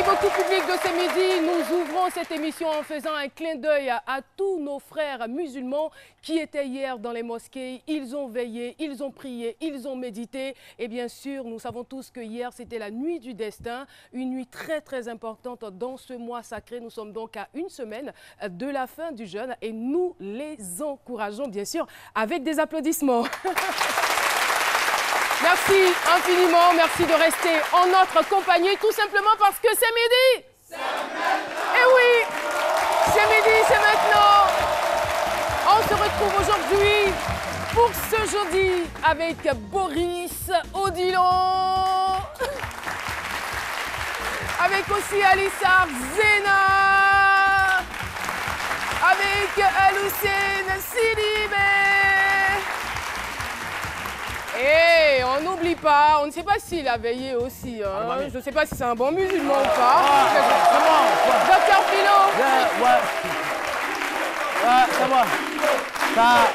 beaucoup public de ce midi. Nous ouvrons cette émission en faisant un clin d'œil à tous nos frères musulmans qui étaient hier dans les mosquées. Ils ont veillé, ils ont prié, ils ont médité. Et bien sûr, nous savons tous que hier, c'était la nuit du destin. Une nuit très, très importante dans ce mois sacré. Nous sommes donc à une semaine de la fin du jeûne et nous les encourageons, bien sûr, avec des applaudissements. Merci infiniment, merci de rester en notre compagnie, tout simplement parce que c'est midi. C'est maintenant. Eh oui, c'est midi, c'est maintenant. On se retrouve aujourd'hui pour ce jeudi avec Boris Odilon, avec aussi Alissa Zena, avec Aloussène Sidibé. Et on n'oublie pas, on ne sait pas s'il a veillé aussi. Hein. Je ne sais pas si c'est un bon musulman ou pas. Docteur Philo. Ouais, ça va. Ça,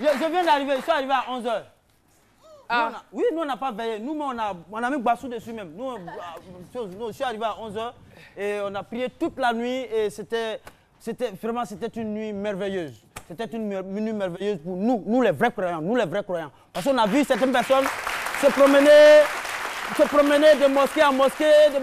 je viens d'arriver, je suis arrivé à 11h. Oui, nous on n'a pas veillé. Nous, on a mis Bassou dessus même. Nous, je suis arrivé à 11h et on a prié toute la nuit et c'était une nuit merveilleuse. C'était une nuit merveilleuse pour nous les vrais croyants, Parce qu'on a vu certaines personnes se promener de mosquée en mosquée, se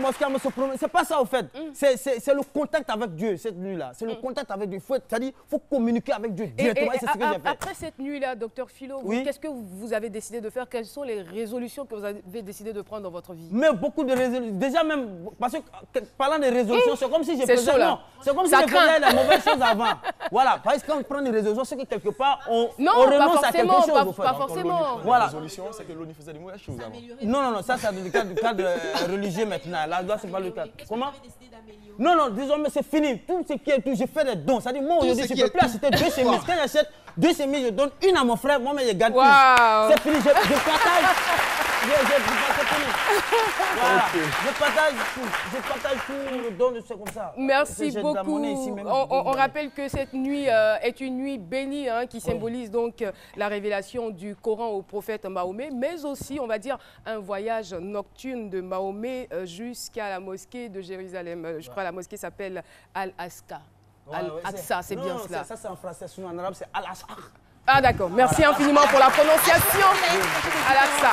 promener. C'est pas ça au fait. C'est le contact avec Dieu cette nuit-là. C'est le contact avec Dieu. C'est-à-dire qu'il faut communiquer avec Dieu directement. Et c'est ce que j'ai fait. Après cette nuit-là, docteur Philo, qu'est-ce que vous avez décidé de faire? Quelles sont les résolutions que vous avez décidé de prendre dans votre vie? Mais beaucoup de résolutions. Déjà même, parce que parlant des résolutions, c'est comme si je faisais... Non, c'est comme si je faisais la mauvaise chose avant. Voilà, parce que quand on prend des résolutions, c'est que quelque part, on renonce à quelque chose. Pas forcément. Voilà. La résolution, c'est que l'ONU faisait des mauvaises choses avant. Non, ça c'est du cadre religieux maintenant. Là, c'est pas le cadre. Comment? Non, désormais c'est fini. Tout ce qui est tout, je fais des dons. C'est-à-dire, moi aujourd'hui, je ne peux plus acheter 2 chemises. Quand j'achète 2 chemises, je donne une à mon frère, moi, mais je garde une. C'est fini, je partage. C'est fini. Voilà. Je partage tout, je donne, c'est comme ça. Merci beaucoup. On rappelle que cette nuit est une nuit bénie qui symbolise donc la révélation du Coran au prophète Mahomet, mais aussi, on va dire, un voyage nocturne de Mahomet jusqu'à la mosquée de Jérusalem. Je crois que la mosquée s'appelle Al-Aqsa. Al-Aqsa, c'est bien cela. Ça c'est en français, sinon en arabe c'est Al-Aqsa. Ah d'accord, merci infiniment pour la prononciation. Al-Aqsa.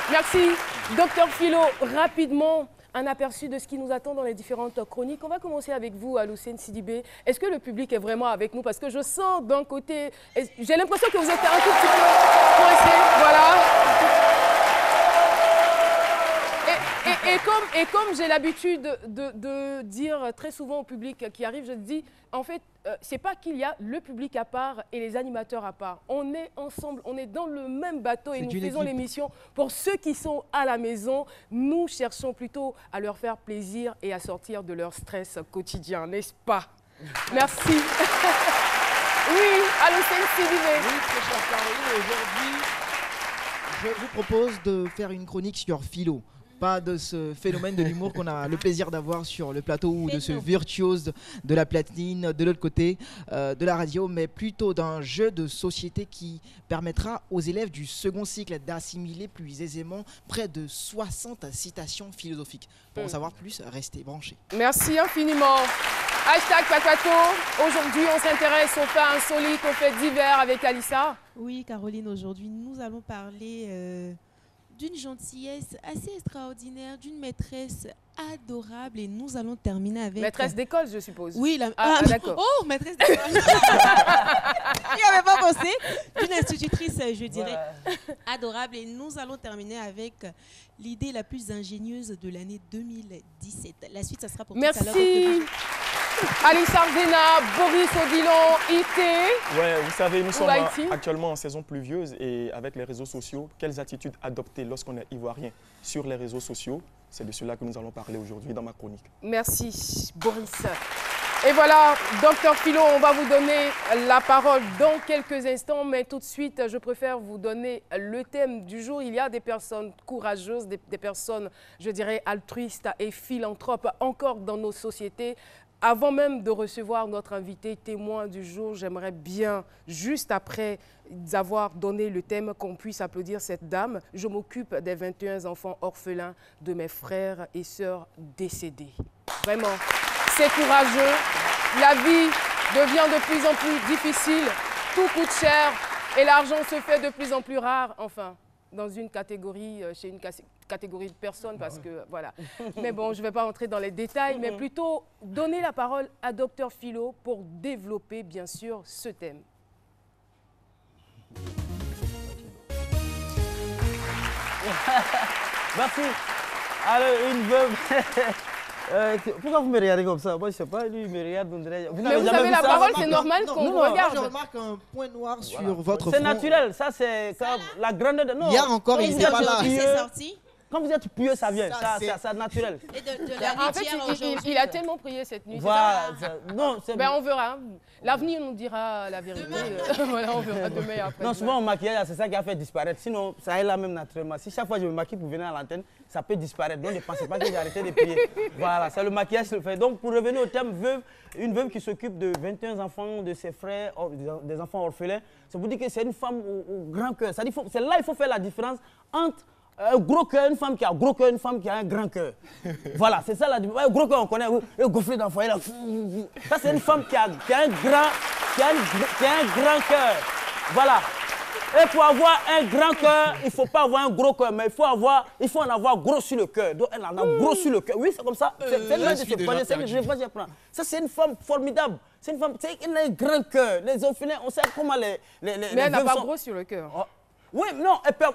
Merci. Docteur Philo, rapidement, un aperçu de ce qui nous attend dans les différentes chroniques. On va commencer avec vous, Aloussène Sidibé. Est-ce que le public est vraiment avec nous? Parce que je sens d'un côté, j'ai l'impression que vous êtes un tout petit peu coincé. Voilà. Et comme j'ai l'habitude de dire très souvent au public qui arrive, je dis, en fait, c'est pas qu'il y a le public à part et les animateurs à part. On est ensemble, on est dans le même bateau et nous faisons l'émission pour ceux qui sont à la maison. Nous cherchons plutôt à leur faire plaisir et à sortir de leur stress quotidien, n'est-ce pas? Merci. Oui, Aloussène Sidibé. Oui, très chère Caroline, aujourd'hui, je vous propose de faire une chronique sur Philo. Pas de ce phénomène de l'humour qu'on a le plaisir d'avoir sur le plateau ou de ce virtuose de la platine de l'autre côté de la radio, mais plutôt d'un jeu de société qui permettra aux élèves du second cycle d'assimiler plus aisément près de 60 citations philosophiques. Pour en savoir plus, restez branchés. Merci infiniment. Hashtag Pakato. Aujourd'hui, on s'intéresse aux faits insolites, aux faits divers avec Alissa. Oui, Caroline, aujourd'hui, nous allons parler... d'une gentillesse assez extraordinaire, d'une maîtresse adorable et nous allons terminer avec... Maîtresse d'école, je suppose. Oui, d'accord. Oh, maîtresse d'école. Je n'y avais pas pensé. D'une institutrice, je dirais, adorable et nous allons terminer avec l'idée la plus ingénieuse de l'année 2017. La suite, ça sera pour tout à l'heure. Merci. Alissa Zena, Boris Odilon, IT. Ouais, vous savez, nous sommes Haïti. actuellement en saison pluvieuse et avec les réseaux sociaux, quelles attitudes adopter lorsqu'on est ivoirien sur les réseaux sociaux? C'est de cela que nous allons parler aujourd'hui dans ma chronique. Merci, Boris. Et voilà, docteur Philo, on va vous donner la parole dans quelques instants, mais tout de suite, je préfère vous donner le thème du jour. Il y a des personnes courageuses, des personnes, je dirais, altruistes et philanthropes encore dans nos sociétés. avant même de recevoir notre invité témoin du jour, j'aimerais bien, juste après avoir donné le thème, qu'on puisse applaudir cette dame. Je m'occupe des 21 enfants orphelins de mes frères et sœurs décédés. Vraiment, c'est courageux. La vie devient de plus en plus difficile. Tout coûte cher et l'argent se fait de plus en plus rare. Enfin, dans une catégorie, chez une catégorie de personnes, parce que voilà. Mais bon, je ne vais pas entrer dans les détails, mais plutôt donner la parole à Dr Philo pour développer, bien sûr, ce thème. Merci. Alors, une veuve. Pourquoi vous me regardez comme ça? Moi, je ne sais pas, lui, il me regarde. Mais vous avez la parole, c'est normal qu'on vous regarde. Je remarque un point noir sur votre front. C'est naturel, ça c'est la grandeur de... Non. Hier encore, il n'était pas là. C'est sorti. Quand vous êtes pieux, ça vient, c'est naturel. Et de la En fait, il a tellement prié cette nuit. Voilà. Non, c'est ben, on verra. L'avenir nous dira la vérité. Voilà, on verra demain et après. Non, souvent, mon maquillage, c'est ça qui a fait disparaître. Sinon, ça est là même naturellement. Si chaque fois je me maquille pour venir à l'antenne, ça peut disparaître. Donc, ne pensez pas que j'ai arrêté de prier. Voilà, c'est le maquillage qui le fait. Donc, pour revenir au thème veuve, une veuve qui s'occupe de 21 enfants, de ses frères, des enfants orphelins, ça vous dit que c'est une femme au grand cœur. C'est là qu'il faut faire la différence entre un gros cœur, une femme qui a un gros cœur, une femme qui a un grand cœur. Voilà, c'est ça la différence. Un gros cœur, on connaît, le gonflé d'enfant. Ça, c'est une femme qui a un grand cœur. Voilà. Et pour avoir un grand cœur, il ne faut pas avoir un gros cœur, mais il faut en avoir gros sur le cœur. Donc, elle en a gros sur le cœur. Oui, c'est comme ça. C'est l'un de ses projets. Ça, c'est une femme formidable. C'est une femme, elle a un grand cœur. Les orphelins, on sait comment les mais elle n'a pas gros sur le cœur. Oh. Oui, non, elle peut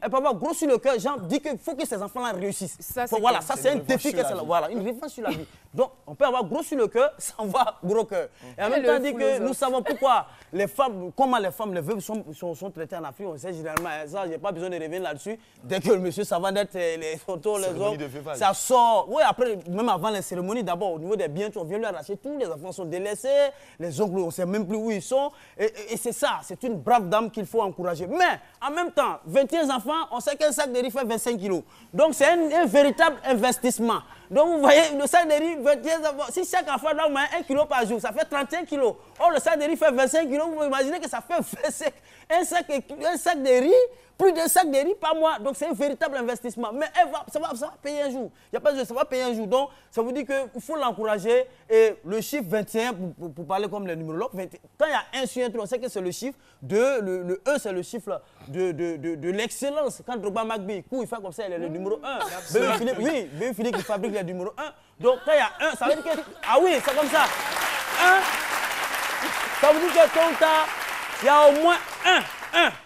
avoir gros sur le cœur. Jean dit qu'il faut que ces enfants-là réussissent. Voilà, ça c'est un défi qu'elle a. Voilà, une revanche sur la vie. Donc, on peut avoir gros sur le cœur sans avoir gros cœur. Et en même temps, on dit que nous savons pourquoi les femmes, comment les femmes, les veuves sont traitées en Afrique. On sait généralement, ça, je n'ai pas besoin de revenir là-dessus. Dès que le monsieur, ça va d'être les photos, les hommes, ça sort. Oui, après, même avant les cérémonies, d'abord, au niveau des biens, on vient lui arracher tout. Les enfants sont délaissés, les oncles, on ne sait même plus où ils sont. Et c'est ça, c'est une brave dame qu'il faut encourager. Mais, en même temps, 21 enfants, on sait qu'un sac de riz fait 25 kilos. Donc, c'est un véritable investissement. Donc, vous voyez, le sac de riz, 21 enfants, si chaque enfant doit moins 1 kilo par jour, ça fait 31 kilos. Or, le sac de riz fait 25 kilos, vous imaginez que ça fait 25. Un sac de riz, plus d'un sac de riz par mois. Donc, c'est un véritable investissement. Mais ça va payer un jour. Il n'y a pas de ça va payer un jour. Donc, ça vous dit qu'il faut l'encourager. Et le chiffre 21, pour parler comme les numérologues, quand il y a 1 sur 1, on sait que c'est le chiffre de... Le 1, c'est le chiffre de l'excellence. Quand Drogba Magbi, il fait comme ça, il est le numéro 1. Bébé Philippe qui fabrique le numéro 1. Donc, quand il y a 1, ça veut dire que... Ah oui, c'est comme ça. 1, ça veut dire que tôt ou tard, il y a au moins 1.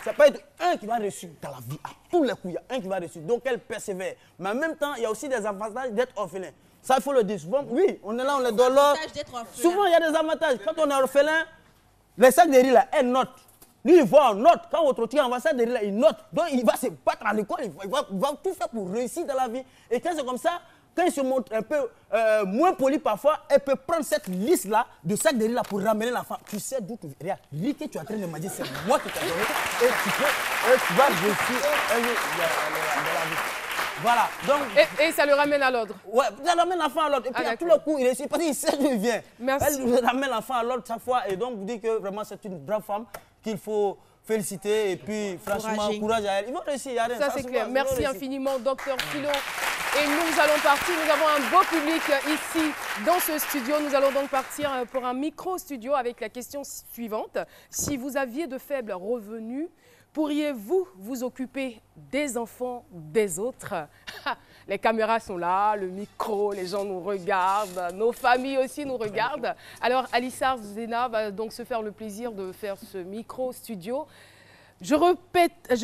Ça peut être un qui va réussir dans la vie. À tous les coups, il y a un qui va réussir. Donc, elle persévère. Mais en même temps, il y a aussi des avantages d'être orphelin. Ça, il faut le dire souvent. Oui, on est là, on est dans l'ordre. Souvent, il y a des avantages. Quand on est orphelin, les sacs de riz, là, elles notent. Lui, il va en note. Quand votre tir envoie ça de riz, là, il note. Donc, il va se battre à l'école. Il va tout faire pour réussir dans la vie. Et quand c'est comme ça, quand il se montre un peu moins poli parfois, elle peut prendre cette liste-là de sacs de riz là pour ramener l'enfant. Tu sais d'où tu viens. Riz que tu es en train de manger, c'est moi qui t'ai donné. Et tu vas réussir dans la vie. Voilà. Donc, et ça le ramène à l'ordre. Ouais, ça ramène l'enfant à l'ordre. Et puis à tous les coups, il réussit parce qu'il sait d'où il vient. Merci. Elle ramène l'enfant à l'ordre chaque fois. Et donc, vous dites que vraiment, c'est une brave femme qu'il faut féliciter. Et puis, franchement, courage à elle. Ils vont réussir. Ça, c'est clair. Merci infiniment, Dr Philo. Et nous allons partir, nous avons un beau public ici dans ce studio. Nous allons donc partir pour un micro-studio avec la question suivante. Si vous aviez de faibles revenus, pourriez-vous vous occuper des enfants des autres? Les caméras sont là, le micro, les gens nous regardent, nos familles aussi nous regardent. Alors Alissar Zena va donc se faire le plaisir de faire ce micro-studio. Je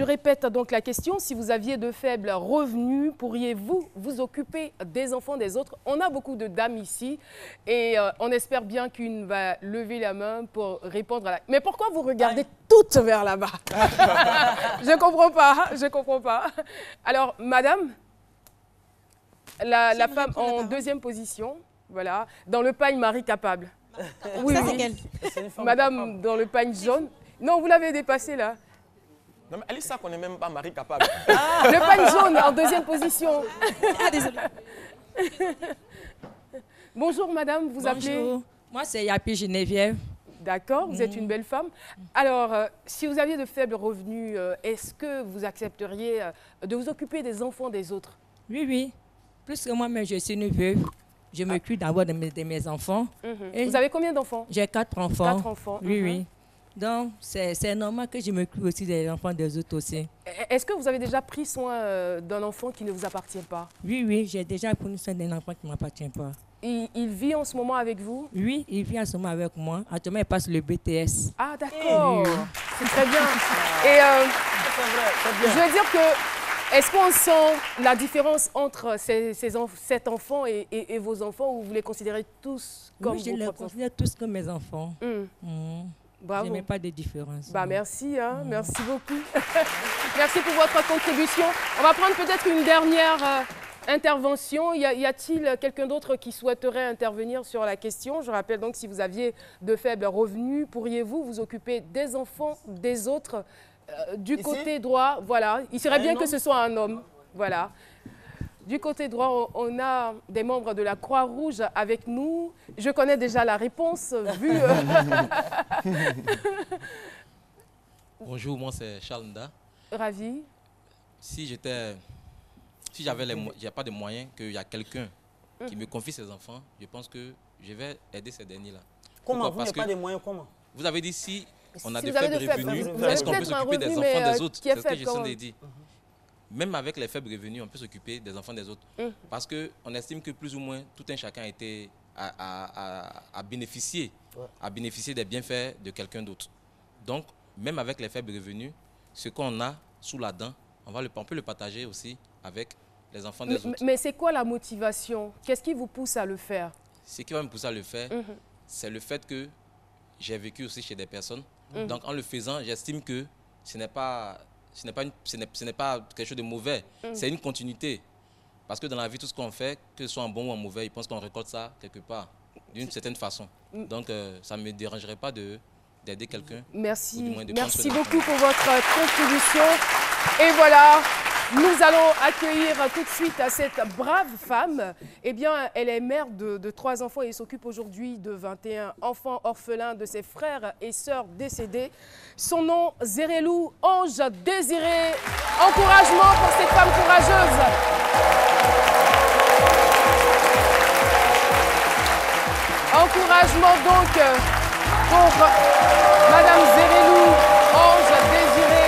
répète donc la question, si vous aviez de faibles revenus, pourriez-vous vous occuper des enfants des autres? On a beaucoup de dames ici et on espère bien qu'une va lever la main pour répondre à la... Mais pourquoi vous regardez toutes vers là-bas? Je ne comprends pas. Alors, madame, la femme en deuxième position, voilà, dans le pagne Marie capable. Oui, ça, c'est quelle? Madame, dans le pagne jaune. Non, vous l'avez dépassé là. Non, mais Alissa qu'on n'est même pas mari capable. Le pagne jaune en deuxième position. Ah, désolé. Bonjour madame, vous appelez? Bonjour, moi c'est Yapi Geneviève. D'accord, vous êtes une belle femme. Alors, si vous aviez de faibles revenus, est-ce que vous accepteriez de vous occuper des enfants des autres? Oui, oui. Plus que moi-même, je suis une veuve. Je m'occupe d'abord de mes enfants. Vous avez combien d'enfants? J'ai 4 enfants. 4 enfants. Oui, oui. Donc, c'est normal que je m'occupe aussi des enfants des autres aussi. Est-ce que vous avez déjà pris soin d'un enfant qui ne vous appartient pas? Oui, oui, j'ai déjà pris soin d'un enfant qui ne m'appartient pas. Il vit en ce moment avec vous? Oui, il vit en ce moment avec moi. Actuellement, il passe le BTS. Ah, d'accord. C'est très bien. Et je veux dire que, est-ce qu'on sent la différence entre cet enfant et vos enfants, ou vous les considérez tous comme oui, je vos les propres considère tous comme mes enfants. Bravo. Je n'ai pas de différence. Bah, merci, hein. Merci beaucoup. Merci pour votre contribution. On va prendre peut-être une dernière intervention. Y a-t-il quelqu'un d'autre qui souhaiterait intervenir sur la question? Je rappelle donc, si vous aviez de faibles revenus, pourriez-vous vous occuper des enfants des autres? Du côté droit, voilà. Il serait bien que ce soit un homme. Voilà. Du côté droit, on a des membres de la Croix-Rouge avec nous. Je connais déjà la réponse, vu... Bonjour, moi c'est Charles Nda. Ravi. Si j'avais pas de moyens, qu'il y a quelqu'un qui me confie ses enfants, je pense que je vais aider ces derniers-là. Comment? Vous n'avez pas de moyens, comment? Vous avez dit si on a Si de vous avez faibles de faibles revenus, revenus, est-ce qu'on peut s'occuper des enfants des autres? qui est C'est ce que faible, j'essaie de dire. Même avec les faibles revenus, on peut s'occuper des enfants des autres. Parce qu'on estime que plus ou moins tout un chacun a bénéficié des bienfaits de quelqu'un d'autre. Donc, même avec les faibles revenus, ce qu'on a sous la dent, on peut le partager aussi avec les enfants des autres. Mais c'est quoi la motivation? Qu'est-ce qui vous pousse à le faire? Ce qui va me pousser à le faire, c'est le fait que j'ai vécu aussi chez des personnes. Donc, en le faisant, j'estime que ce n'est pas quelque chose de mauvais. C'est une continuité. Parce que dans la vie, tout ce qu'on fait, que ce soit en bon ou en mauvais, ils pensent qu'on récolte ça quelque part, d'une certaine façon. Donc, ça ne me dérangerait pas d'aider quelqu'un. Merci. Merci beaucoup pour votre contribution. Et voilà, nous allons accueillir tout de suite cette brave femme. Eh bien, elle est mère de 3 enfants et s'occupe aujourd'hui de 21 enfants orphelins de ses frères et sœurs décédés. Son nom, Zerelou Ange Désiré. Encouragement pour cette femme courageuse. Encouragement donc pour Madame Zerelou Ange Désiré.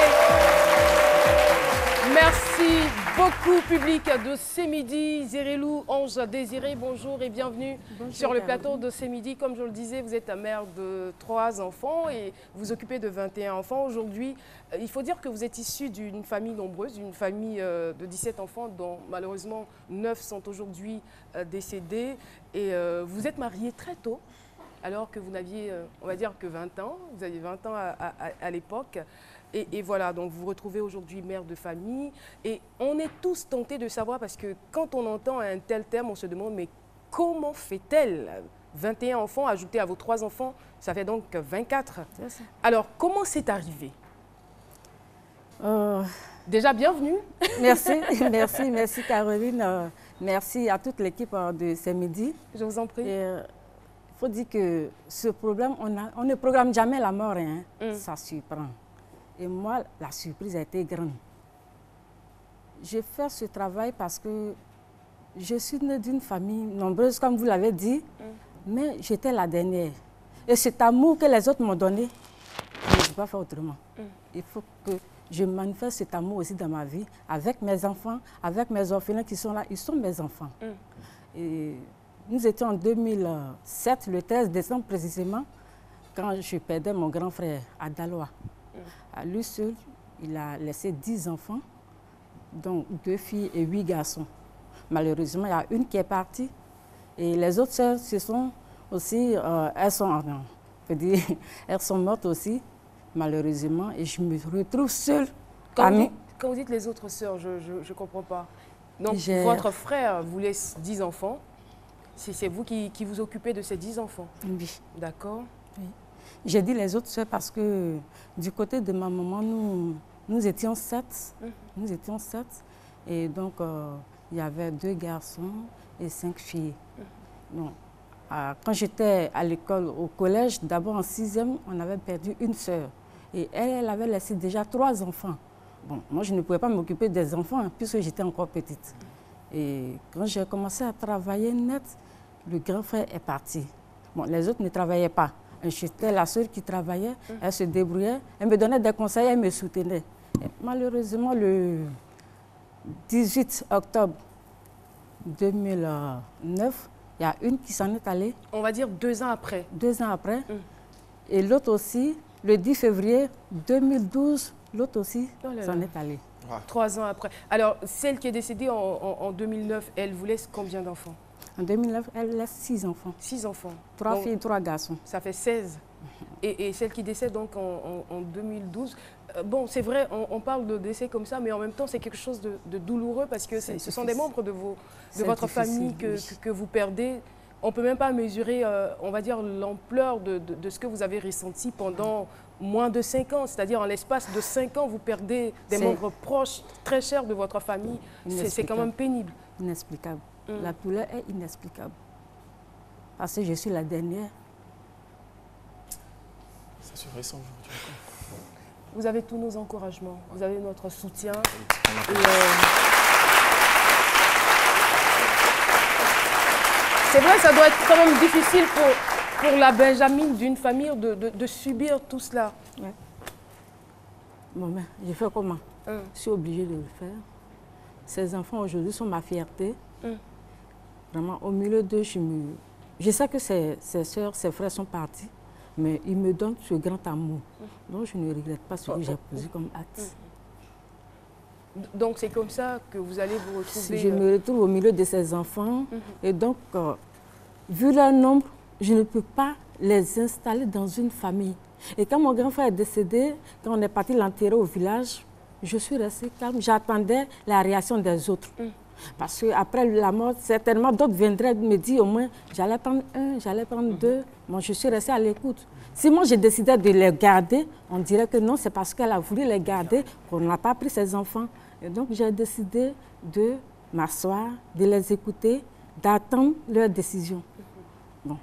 Merci beaucoup, public de C'est Midi. Zerelou Ange Désiré, bonjour et bienvenue sur le plateau de C'est Midi. Comme je le disais, vous êtes la mère de 3 enfants et vous occupez de 21 enfants. Aujourd'hui, il faut dire que vous êtes issue d'une famille nombreuse, d'une famille de 17 enfants dont malheureusement 9 sont aujourd'hui décédés. Et vous êtes mariée très tôt, alors que vous n'aviez, on va dire, que 20 ans. Vous aviez 20 ans à l'époque. Et voilà, donc vous vous retrouvez aujourd'hui mère de famille. Et on est tous tentés de savoir, parce que quand on entend un tel terme, on se demande, mais comment fait-elle? 21 enfants ajoutés à vos 3 enfants, ça fait donc 24. Alors, comment c'est arrivé? Déjà, bienvenue. Merci, merci Caroline. Merci à toute l'équipe de C'est Midi. Je vous en prie. Il faut dire que ce problème, on ne programme jamais la mort, hein. Ça surprend. Et moi, la surprise a été grande. J'ai fait ce travail parce que je suis née d'une famille nombreuse, comme vous l'avez dit, mais j'étais la dernière. Et cet amour que les autres m'ont donné, je ne peux pas faire autrement. Il faut que je manifeste cet amour aussi dans ma vie, avec mes enfants, avec mes orphelins qui sont là. Ils sont mes enfants. Et nous étions en 2007, le 13 décembre précisément, quand je perdais mon grand frère à Daloa. À lui seul, il a laissé 10 enfants, dont 2 filles et 8 garçons. Malheureusement, il y a une qui est partie. Et les autres sœurs, ce sont aussi, elles sont mortes aussi, malheureusement. Et je me retrouve seule. Quand vous dites les autres sœurs, je ne comprends pas. Donc, votre frère vous laisse 10 enfants. C'est vous qui vous occupez de ces 10 enfants? Oui. D'accord. Oui. J'ai dit les autres sœurs parce que du côté de ma maman, nous étions 7. Nous étions 7. Et donc, il y avait 2 garçons et 5 filles. Donc, quand j'étais à l'école, au collège, d'abord en 6e, on avait perdu une sœur. Et elle avait laissé déjà 3 enfants. Bon, moi, je ne pouvais pas m'occuper des enfants hein, puisque j'étais encore petite. Et quand j'ai commencé à travailler net, le grand frère est parti. Bon, les autres ne travaillaient pas. J'étais la seule qui travaillait, elle se débrouillait, elle me donnait des conseils, elle me soutenait. Et malheureusement, le 18 octobre 2009, il y a une qui s'en est allée. On va dire 2 ans après. 2 ans après. Et l'autre aussi, le 10 février 2012, l'autre aussi s'en est allée. 3 ans après. Alors, celle qui est décédée en 2009, elle vous laisse combien d'enfants? En 2009, elle laisse 6 enfants. 6 enfants. 3 filles, 3 garçons. Ça fait 16. Et celle qui décède donc en 2012. Bon, c'est vrai, on parle de décès comme ça, mais en même temps, c'est quelque chose de douloureux parce que ce sont des membres de votre famille que vous perdez. On ne peut même pas mesurer, on va dire, l'ampleur de ce que vous avez ressenti pendant moins de 5 ans. C'est-à-dire, en l'espace de 5 ans, vous perdez des membres proches, très chers de votre famille. C'est quand même pénible. Inexplicable. La douleur est inexplicable. Parce que je suis la dernière. Ça se ressent aujourd'hui. Vous avez tous nos encouragements, vous avez notre soutien. C'est vrai, ça doit être quand même difficile pour la Benjamine d'une famille de subir tout cela. Ouais. Bon, ben, j'ai fait comment? Je suis obligée de le faire. Ces enfants aujourd'hui sont ma fierté. Vraiment, au milieu d'eux, je sais que ses soeurs, ses frères sont partis, mais ils me donnent ce grand amour. Donc, je ne regrette pas ce que j'ai posé comme acte. Donc, c'est comme ça que vous allez vous retrouver... Je me retrouve au milieu de ces enfants. Et donc, vu leur nombre, je ne peux pas les installer dans une famille. Et quand mon grand frère est décédé, quand on est parti l'enterrer au village, je suis restée calme. J'attendais la réaction des autres. Parce qu'après la mort, certainement, d'autres viendraient me dire au moins, j'allais prendre 1, j'allais prendre 2. Moi, je suis restée à l'écoute. Si moi, j'ai décidé de les garder, on dirait que non, c'est parce qu'elle a voulu les garder qu'on n'a pas pris ses enfants. Et donc, j'ai décidé de m'asseoir, de les écouter, d'attendre leur décision. Bon,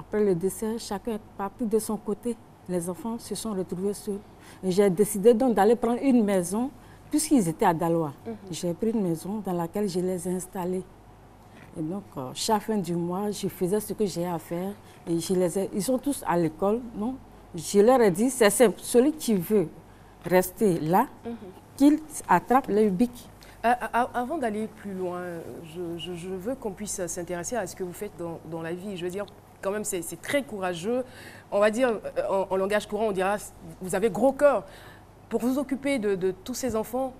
après le décès, chacun est parti de son côté. Les enfants se sont retrouvés seuls. Et j'ai décidé donc d'aller prendre une maison, puisqu'ils étaient à Daloa. J'ai pris une maison dans laquelle je les ai installés. Et donc, chaque fin du mois, je faisais ce que j'ai à faire. Et ils sont tous à l'école, non? Je leur ai dit, c'est simple, celui qui veut rester là, qu'il attrape le bic. Avant d'aller plus loin, je veux qu'on puisse s'intéresser à ce que vous faites dans la vie. Je veux dire, quand même, c'est très courageux. On va dire, en langage courant, on dira, vous avez gros cœur. Pour vous occuper de tous ces enfants,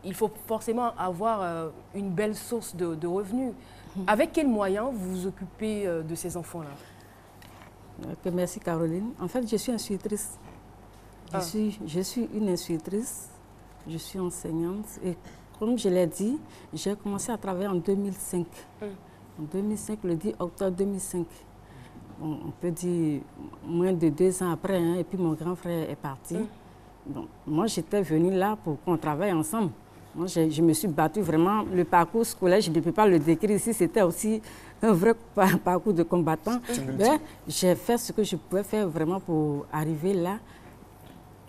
il faut forcément avoir une belle source de revenus. Avec quels moyens vous vous occupez de ces enfants-là? Merci Caroline. En fait, je suis institutrice. Je suis une institutrice, je suis enseignante. Et comme je l'ai dit, j'ai commencé à travailler en 2005. En 2005, le 10 octobre 2005. On peut dire moins de 2 ans après, hein, et puis mon grand frère est parti. Bon, moi, j'étais venue là pour qu'on travaille ensemble. Moi, je me suis battue vraiment. Le parcours scolaire, je ne peux pas le décrire ici, c'était aussi un vrai parcours de combattant. J'ai fait ce que je pouvais faire vraiment pour arriver là,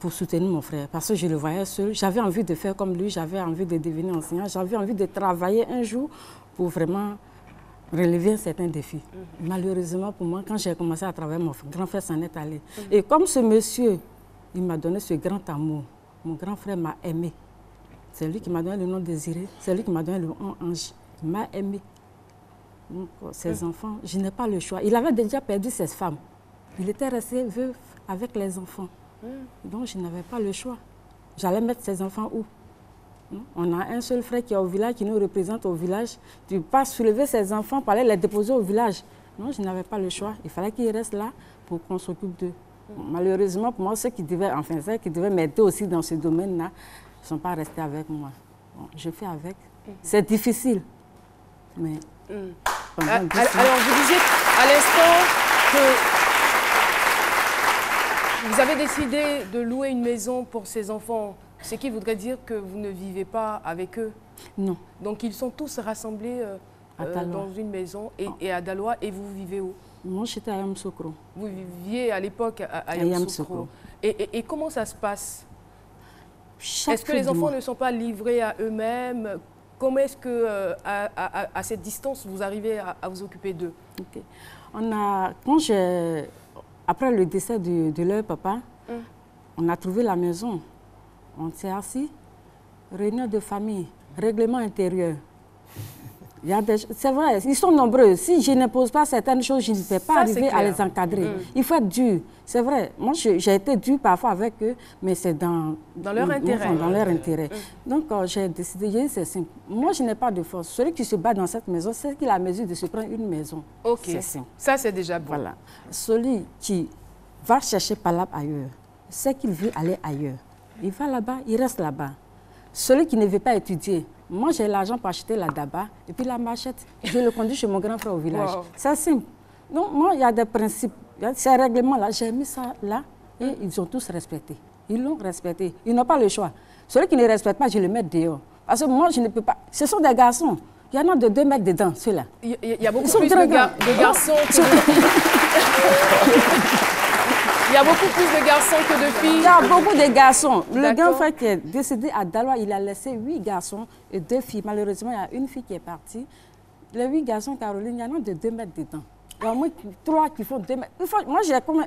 pour soutenir mon frère. Parce que je le voyais seul. J'avais envie de faire comme lui, j'avais envie de devenir enseignant, j'avais envie de travailler un jour pour vraiment relever un certain défi. Malheureusement pour moi, quand j'ai commencé à travailler, mon grand frère s'en est allé. Et comme ce monsieur, il m'a donné ce grand amour, mon grand frère m'a aimé. C'est lui qui m'a donné le nom Désiré, c'est lui qui m'a donné le nom Ange. Il m'a aimé. Donc, ses enfants, je n'ai pas le choix. Il avait déjà perdu ses femmes. Il était resté veuf avec les enfants. Donc, je n'avais pas le choix. J'allais mettre ses enfants où? On a un seul frère qui est au village, qui nous représente au village. Tu ne peux pas soulever ses enfants pour aller les déposer au village. Non, je n'avais pas le choix. Il fallait qu'ils restent là pour qu'on s'occupe d'eux. Malheureusement, pour moi, ceux qui devaient m'aider aussi dans ce domaine-là, ne sont pas restés avec moi. Bon, je fais avec. C'est difficile. Mais alors, vous disiez à l'instant que vous avez décidé de louer une maison pour ces enfants, ce qui voudrait dire que vous ne vivez pas avec eux. Non. Donc, ils sont tous rassemblés dans une maison et à Daloa, et vous vivez où? Moi, j'étais à Yamoussoukro. Vous viviez à l'époque à Yamoussoukro. Et comment ça se passe? Est-ce que les enfants ne sont pas livrés à eux-mêmes? Comment est-ce que, à cette distance, vous arrivez à vous occuper d'eux? Après le décès de leur papa, on a trouvé la maison. On s'est assis, réunion de famille, règlement intérieur. C'est vrai, ils sont nombreux. Si je n'impose pas certaines choses, je ne peux pas arriver à les encadrer. Il faut être dur. C'est vrai, moi j'ai été dur parfois avec eux, mais c'est dans leur intérêt. Dans leur intérêt. Donc j'ai décidé, c'est simple. Moi je n'ai pas de force. Celui qui se bat dans cette maison, c'est qu'il a la mesure de se prendre une maison. Ok, c'est simple. Ça c'est déjà bon. Voilà. Celui qui va chercher palabre ailleurs, c'est qu'il veut aller ailleurs. Il va là-bas, il reste là-bas. Celui qui ne veut pas étudier, moi j'ai l'argent pour acheter la daba et puis la machette, je le conduis chez mon grand frère au village. C'est simple. Donc moi il y a des principes, ces règlements-là, j'ai mis ça là et ils ont tous respecté. Ils l'ont respecté. Ils n'ont pas le choix. Celui qui ne respecte pas, je le mets dehors. Parce que moi je ne peux pas. Ce sont des garçons. Il y en a de 2 mètres dedans, ceux-là. Il y a beaucoup plus de garçons que Il y a beaucoup plus de garçons que de filles. Il y a beaucoup de garçons. Le grand frère qui est décédé à Daloa, il a laissé 8 garçons et 2 filles. Malheureusement, il y a une fille qui est partie. Les 8 garçons, Caroline, il y en a de 2 mètres dedans. Il y a au moins 3 qui font 2 mètres. Moi,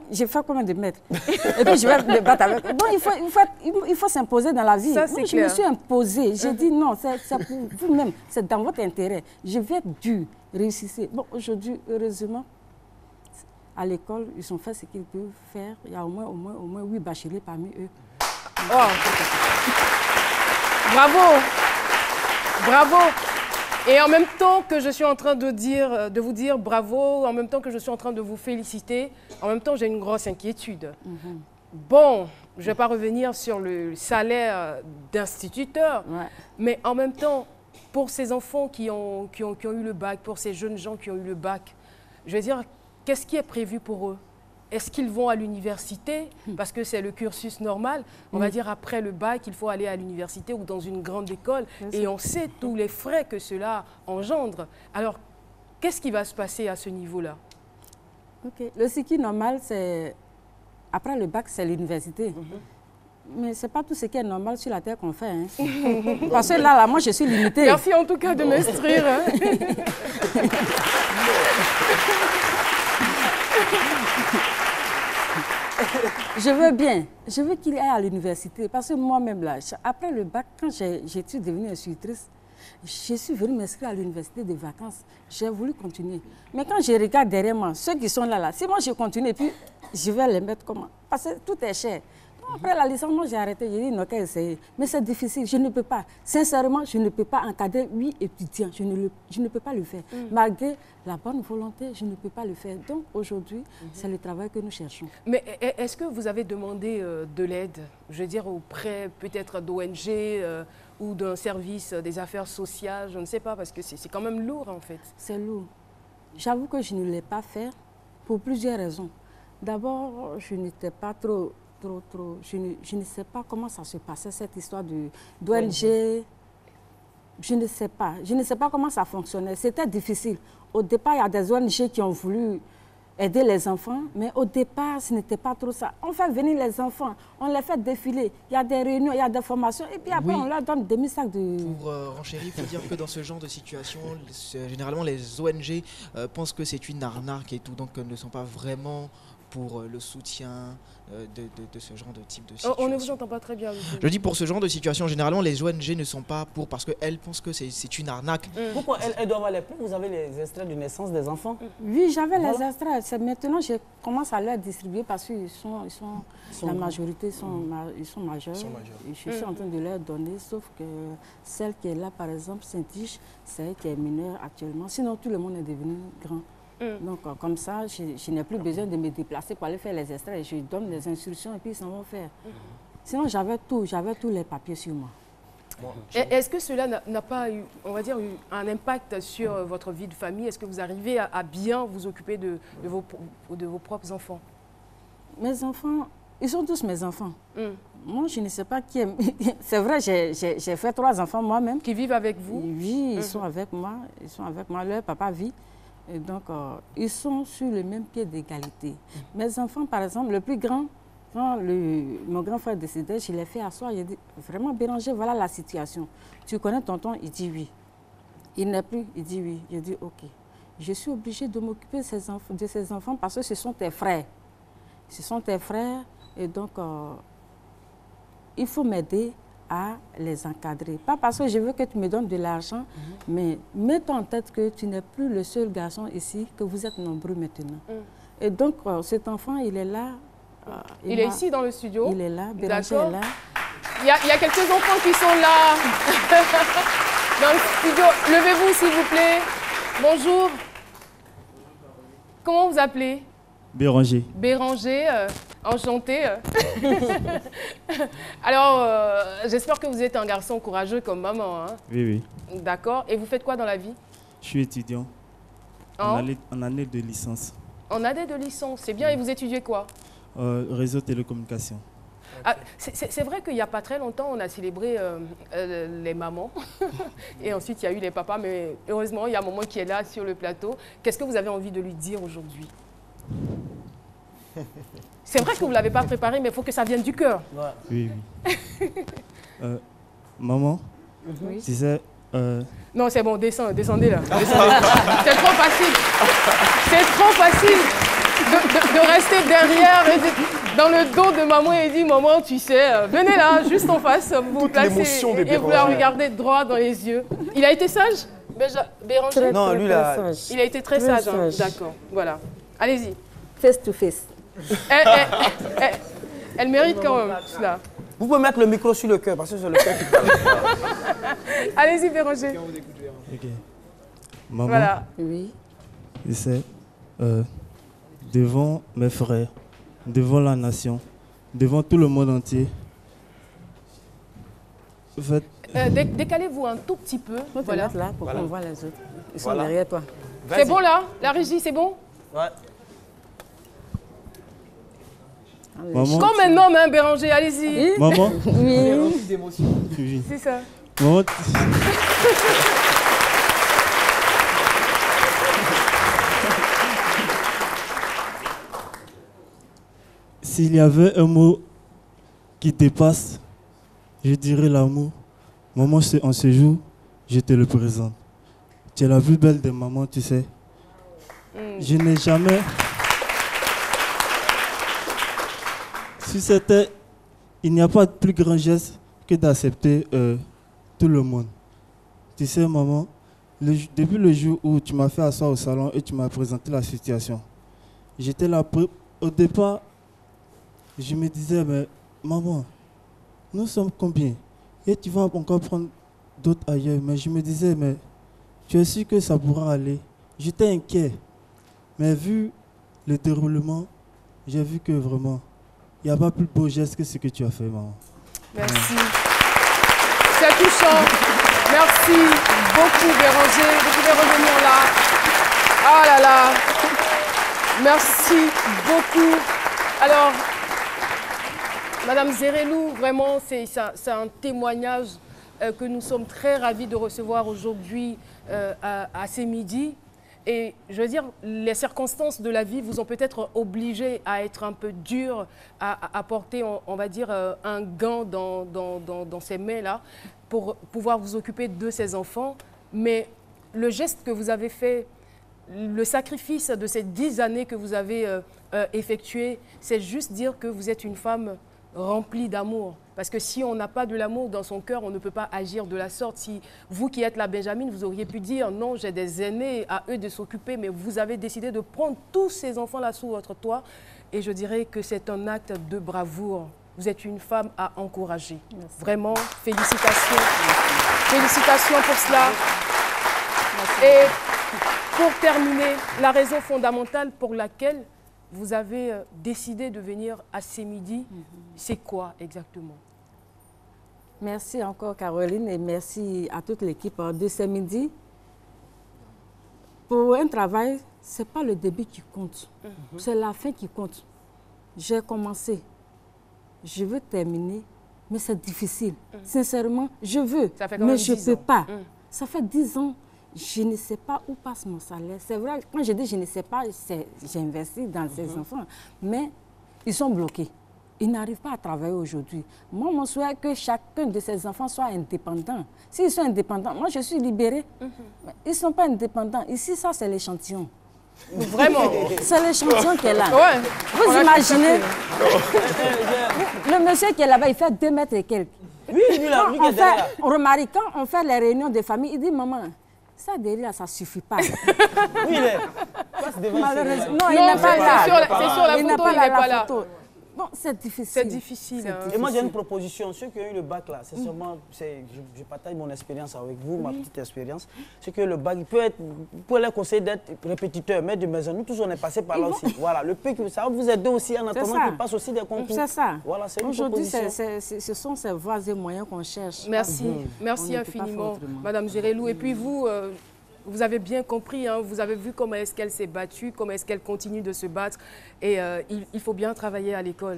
j'ai fait combien de mètres? Et puis, je vais me battre avec eux. Donc, il faut s'imposer dans la vie. Ça, moi, je me suis imposée. J'ai dit non, c'est pour vous-même. C'est dans votre intérêt. Je vais être dur. Réussissez. Bon, aujourd'hui, heureusement, à l'école, ils ont fait ce qu'ils peuvent faire. Il y a au moins 8 bacheliers parmi eux. Oh. Bravo! Bravo! Et en même temps que je suis en train de vous dire bravo, en même temps que je suis en train de vous féliciter, en même temps j'ai une grosse inquiétude. Bon, je ne vais pas revenir sur le salaire d'instituteur, mais en même temps, pour ces enfants qui ont eu le bac, pour ces jeunes gens qui ont eu le bac, je veux dire, qu'est-ce qui est prévu pour eux? Est-ce qu'ils vont à l'université? Parce que c'est le cursus normal. On va dire après le bac, il faut aller à l'université ou dans une grande école. Et on sait tous les frais que cela engendre. Alors, qu'est-ce qui va se passer à ce niveau-là? Le cycle normal, c'est... Après le bac, c'est l'université. Mais ce n'est pas tout ce qui est normal sur la terre qu'on fait. Hein. Parce que là, moi, je suis limitée. Merci en tout cas de m'instruire. Je veux bien. Je veux qu'il aille à l'université. Parce que moi-même, là, après le bac, quand j'ai été devenue institutrice, je suis venue m'inscrire à l'université de vacances. J'ai voulu continuer. Mais quand je regarde derrière moi, ceux qui sont là, si moi je continue, et puis je vais les mettre comment? Parce que tout est cher. Après la licence, moi j'ai arrêté, j'ai dit non, qu'à essayer. Mais c'est difficile, je ne peux pas. Sincèrement, je ne peux pas encadrer 8 étudiants, je ne peux pas le faire. Malgré la bonne volonté, je ne peux pas le faire. Donc aujourd'hui, c'est le travail que nous cherchons. Mais est-ce que vous avez demandé de l'aide, je veux dire auprès peut-être d'ONG ou d'un service des affaires sociales, je ne sais pas, parce que c'est quand même lourd en fait. C'est lourd. J'avoue que je ne l'ai pas fait pour plusieurs raisons. D'abord, je n'étais pas trop... Je ne sais pas comment ça se passait, cette histoire d'ONG. Je ne sais pas. Je ne sais pas comment ça fonctionnait. C'était difficile. Au départ, il y a des ONG qui ont voulu aider les enfants, mais au départ, ce n'était pas trop ça. On fait venir les enfants, on les fait défiler. Il y a des réunions, il y a des formations, et puis après, on leur donne des demi-sacs de... Pour renchérir, il faut dire que dans ce genre de situation, généralement, les ONG pensent que c'est une arnaque et tout, donc ne sont pas vraiment pour le soutien de ce genre de type de situation. On ne vous entend pas très bien. Je dis pour ce genre de situation, généralement les ONG ne sont pas pour parce qu'elles pensent que c'est une arnaque. Pourquoi elles doivent aller plus? Vous avez les extraits de naissance des enfants? Oui, j'avais les extraits. Maintenant, je commence à leur distribuer parce qu'ils sont la majorité ils sont majeurs. Et je suis en train de leur donner, sauf que celle qui est là, par exemple, Saint-Tige, c'est elle qui est mineure actuellement. Sinon, tout le monde est devenu grand. Donc, comme ça, je n'ai plus besoin de me déplacer pour aller faire les extraits. Je donne les instructions et puis ils s'en vont faire. Sinon, j'avais tous les papiers sur moi. Est-ce que cela n'a pas eu, on va dire, un impact sur votre vie de famille? Est-ce que vous arrivez à bien vous occuper de vos propres enfants? Mes enfants, Ils sont tous mes enfants. Moi, je ne sais pas qui est... C'est vrai, j'ai fait 3 enfants moi-même. Qui vivent avec vous? Oui, ils sont avec moi. Ils sont avec moi. Leur papa vit. Et donc, ils sont sur le même pied d'égalité. Mes enfants, par exemple, le plus grand, quand mon grand frère décédait, je l'ai fait asseoir. Il a dit, vraiment, Béranger, voilà la situation. Tu connais tonton? Il dit oui. Il n'est plus? Il dit oui. Je dis OK. Je suis obligée de m'occuper de ces enfants parce que ce sont tes frères. Ce sont tes frères. Et donc, il faut m'aider à les encadrer. Pas parce que je veux que tu me donnes de l'argent, mais mets-toi en tête que tu n'es plus le seul garçon ici, que vous êtes nombreux maintenant. Et donc, cet enfant, il est là. Il est ici dans le studio? Il est là, Béranger est là. Il y a quelques enfants qui sont là dans le studio. Levez-vous, s'il vous plaît. Bonjour. Comment vous appelez? Béranger. Béranger, enchanté. Alors, j'espère que vous êtes un garçon courageux comme maman. Hein? Oui, oui. D'accord. Et vous faites quoi dans la vie? Je suis étudiant en année de licence. En année de licence, c'est bien. Et vous étudiez quoi? Réseau télécommunication. Ah, c'est vrai qu'il n'y a pas très longtemps, on a célébré les mamans. Et ensuite, il y a eu les papas. Mais heureusement, il y a maman qui est là sur le plateau. Qu'est-ce que vous avez envie de lui dire aujourd'hui? C'est vrai que vous ne l'avez pas préparé, mais il faut que ça vienne du cœur. Oui, oui. Maman, tu sais... Non, c'est bon, descendez là. C'est trop facile. C'est trop facile de rester derrière, et dans le dos de maman et dire, maman, tu sais, venez là, juste en face, vous vous placez et vous la regardez droit dans les yeux. Il a été sage, Béranger? Non, lui là... Il a été très sage, hein. D'accord, voilà. Allez-y. Face to face. Elle mérite quand même cela. Vous pouvez mettre le micro sur le cœur, parce que c'est le cœur qui parle. Allez-y, Béranger. Ok. Maman, voilà. Oui. Tu sais, devant mes frères, devant la nation, devant tout le monde entier, en fait, décalez-vous un tout petit peu. Voilà. Là pour qu'on voit les autres. Ils sont derrière toi. C'est bon là? La régie, c'est bon? Ouais. Maman, comme un homme, hein, Béranger, allez-y. Maman? Oui. Oui. C'est ça. Maman, s'il y avait un mot qui dépasse, je dirais l'amour. Maman, en ce jour, je te le présente. Tu es la plus belle des mamans, tu sais. Je n'ai jamais... Si c'était... Il n'y a pas de plus grand geste que d'accepter tout le monde. Tu sais, maman, depuis le jour où tu m'as fait asseoir au salon et tu m'as présenté la situation, j'étais là. Au départ, je me disais, mais maman, nous sommes combien? Et tu vas encore prendre d'autres ailleurs. Mais je me disais, mais tu es sûr que ça pourra aller? J'étais inquiet. Mais vu le déroulement, j'ai vu que vraiment, il n'y a pas plus beau geste que ce que tu as fait, maman. Merci. C'est touchant. Merci beaucoup, Béranger. Vous pouvez revenir là. Ah là là. Merci beaucoup. Alors, Madame Zerelou, vraiment, c'est un témoignage que nous sommes très ravis de recevoir aujourd'hui à ces midis. Et je veux dire, les circonstances de la vie vous ont peut-être obligé à être un peu dur, à porter, on va dire, un gant dans ces mains-là pour pouvoir vous occuper de ces enfants. Mais le geste que vous avez fait, le sacrifice de ces 10 années que vous avez effectué, c'est juste dire que vous êtes une femme remplie d'amour. Parce que si on n'a pas de l'amour dans son cœur, on ne peut pas agir de la sorte. Si vous qui êtes la Benjamin, vous auriez pu dire non, j'ai des aînés, à eux de s'occuper, mais vous avez décidé de prendre tous ces enfants-là sous votre toit. Et je dirais que c'est un acte de bravoure. Vous êtes une femme à encourager. Merci. Vraiment, félicitations. Merci. Félicitations pour cela. Merci. Et pour terminer, la raison fondamentale pour laquelle vous avez décidé de venir à ces midis, c'est quoi exactement? Merci encore Caroline et merci à toute l'équipe de ces midis. Pour un travail, ce n'est pas le début qui compte, c'est la fin qui compte. J'ai commencé je veux terminer, mais c'est difficile. Sincèrement, je veux, mais je ne peux pas. Ça fait 10 ans, je ne sais pas où passe mon salaire. C'est vrai, quand je dis je ne sais pas, j'ai investi dans ces enfants, mais ils sont bloqués. Ils n'arrivent pas à travailler aujourd'hui. Moi, mon souhait est que chacun de ces enfants soit indépendant. S'ils sont indépendants, moi, je suis libérée. Ils ne sont pas indépendants. Ici, ça, c'est l'échantillon. Vraiment. C'est l'échantillon qui est là. Ouais. Vous imaginez, le monsieur qui est là-bas, il fait 2 mètres et quelques. Oui, lui, là, lui qui est derrière. Romari, quand on fait les réunions de famille, il dit, maman, ça derrière, ça ne suffit pas. Oui, il est. Malheureusement, non, il n'est pas là. C'est sur la photo, il n'est pas là. Bon, c'est difficile. C'est difficile. Et moi, j'ai une proposition. Ceux qui ont eu le bac là, c'est sûrement, je partage mon expérience avec vous, ma petite expérience. C'est que le bac, il peut être, vous pouvez leur conseiller d'être répétiteur, maître de maison. Nous tous, on est passé par là aussi. Voilà, le peu que ça va vous aider aussi en attendant qu'ils passent aussi des concours. C'est ça. Voilà, c'est une aujourd'hui, proposition. ce sont ces voies et moyens qu'on cherche. Merci, merci infiniment, Madame Gérelou. Et puis vous, vous avez bien compris, hein, vous avez vu comment est-ce qu'elle s'est battue, comment est-ce qu'elle continue de se battre. Et il faut bien travailler à l'école.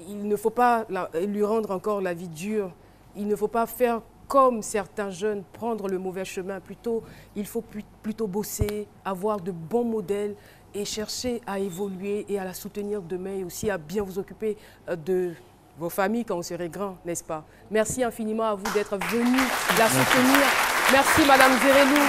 Il ne faut pas lui rendre encore la vie dure. Il ne faut pas faire comme certains jeunes, prendre le mauvais chemin. Plutôt, il faut plutôt bosser, avoir de bons modèles et chercher à évoluer et à la soutenir demain et aussi à bien vous occuper de vos familles quand on serait grand, n'est-ce pas? Merci infiniment à vous d'être venus la soutenir. Merci Madame Gérelou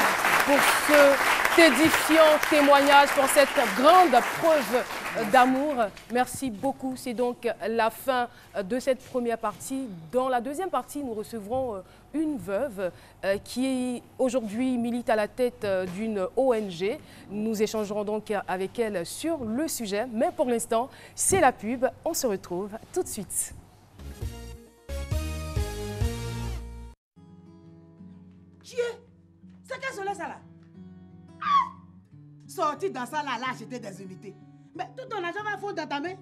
pour cet édifiant témoignage, pour cette grande preuve d'amour. Merci beaucoup. C'est donc la fin de cette première partie. Dans la deuxième partie, nous recevrons une veuve qui aujourd'hui milite à la tête d'une ONG. Nous échangerons donc avec elle sur le sujet. Mais pour l'instant, c'est la pub. On se retrouve tout de suite. C'est quel soleil ça là? Sorti dans ça là, acheter des unités. Mais tout ton argent va fondre dans ta main.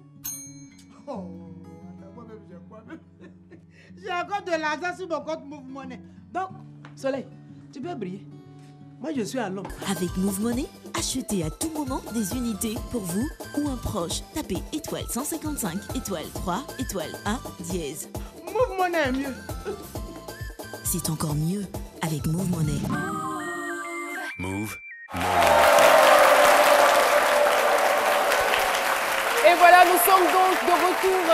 Oh, moi-même j'ai quoi même? J'ai encore de l'argent sur mon compte Move Money. Donc, Soleil, tu peux briller. Moi je suis à l'homme. Avec Move Money, achetez à tout moment des unités pour vous ou un proche. Tapez étoile 155, étoile 3, étoile A, dièse. Move Money est mieux. C'est encore mieux avec Move Money. Move. Et voilà, nous sommes donc de retour